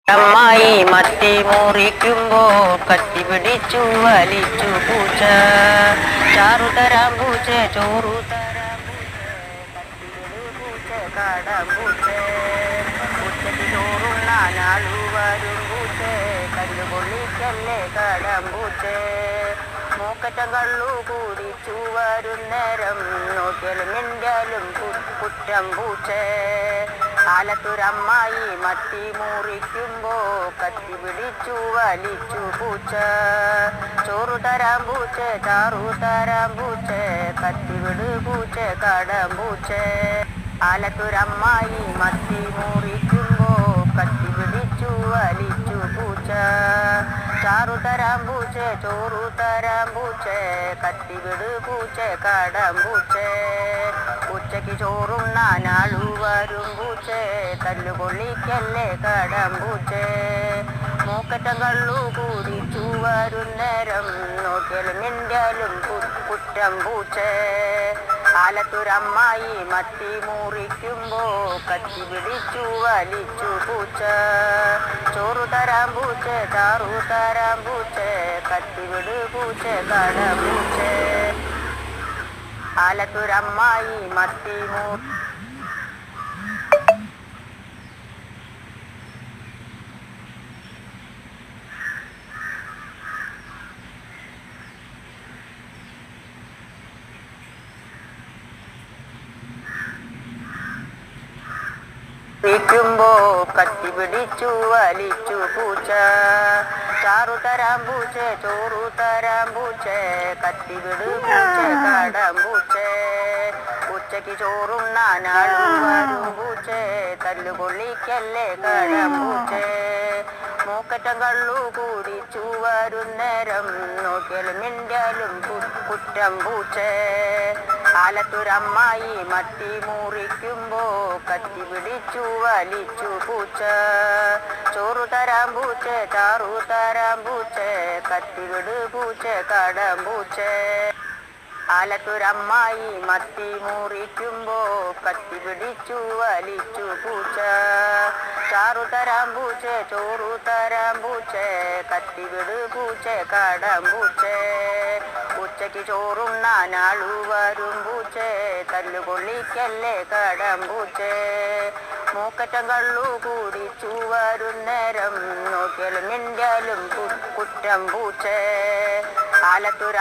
അമ്മായി മത്തി മുറിക്കുമ്പോ കത്തിപിടിച്ചു വലിച്ചു പൂച്ച. ചാറുതരാം പൂച്ച, ചോറു തരാം പൂച്ച, കത്തിപിടി പൂച്ച, കാടാം പൂച്ച. ഉച്ചയ്ക്ക് ചോറുണ്ണാനാളു വരും പൂച്ച, കല്ലുപൊള്ളിക്കല്ലേ കാടാം പൂച്ച. മൂക്കറ്റം കള്ളു കുടിച്ചു വരും നേരം നോക്കിയാലും മിണ്ടിയാലും കുറ്റം പൂച്ച. ആലത്തൂരമ്മായി മത്തി മുറിക്കുമ്പോ കത്തി പിടിച്ചു വലിച്ചു പൂച്ച. ചോറു തരാം പൂച്ച, ചാറു തരാം പൂച്ച, കത്തിവിട് പൂച്ച, കാടാം പൂച്ച. ആലത്തൂരമ്മായി മത്തി മുറിക്കുമ്പോ കത്തി പിടിച്ചു വലിച്ചു പൂച്ച. ചാറു തരാം പൂച്ച, ചോറു തരാം പൂച്ച, കത്തിവിട് പൂച്ച, കാടാം പൂച്ച. ഉച്ചയ്ക്ക് ചോറുണ്ണാനാളു വരും പൂച്ച, തല്ലുപൊള്ളിക്കല്ലേ കാടാം പൂച്ച. മൂക്കറ്റം കള്ളു കുടിച്ചു വരും നേരം നോക്കിയാലും മിണ്ടിയാലും കുറ്റം പൂച്ച. ആലത്തൂരമ്മായി മത്തി മുറിക്കുമ്പോ കത്തി പിടിച്ചു വലിച്ചു പൂച്ച. ചോറു തരാം പൂച്ച, ചാറു തരാം പൂച്ച, കത്തിവിട് പൂച്ച, കാടാം പൂച്ച. ആലത്തൂരമ്മായി മത്തി ിക്കുമ്പോ കത്തി പിടിച്ചു വലിച്ചു പൂച്ച. ചാറു തരാം പൂച്ച, ചോറു തരാം പൂച്ച, കത്തിവിട് പൂച്ച, കാടാം പൂച്ച. ഉച്ചയ്ക്ക് ചോറുണ്ണാനാളു വരും പൂച്ച, തല്ലുപൊള്ളിക്കല്ലേ കാടാം പൂച്ച. മൂക്കറ്റം കള്ളു കുടിച്ചു വരും നേരം നോക്കിയാലും മിണ്ടിയാലും കുറ്റം പൂച്ച. ആലത്തൂരമ്മായി മത്തി മുറിക്കുമ്പോ കത്തി പിടിച്ചു വലിച്ചു പൂച്ച. ചോറു തരാം പൂച്ച, ചാറു തരാം പൂച്ച, കത്തിവിട് പൂച്ച, കാടാം പൂച്ച. ആലത്തൂരമ്മായി മത്തി മുറിക്കുമ്പോ കത്തി പിടിച്ചു വലിച്ചു പൂച്ച. ചാറു തരാം പൂച്ച, ചോറു തരാം പൂച്ച, കത്തിവിട് പൂച്ച, കാടാം പൂച്ച. ഉച്ചയ്ക്ക് ചോറുണ്ണാനാളു വരും പൂച്ച, തല്ലുപൊള്ളിക്കല്ലേ കാടാം പൂച്ച. മൂക്കറ്റം കള്ളു കുടിച്ചു വരും നേരം നോക്കിയാലും മിണ്ടിയാലും കുറ്റം പൂച്ച. ആലത്തൂര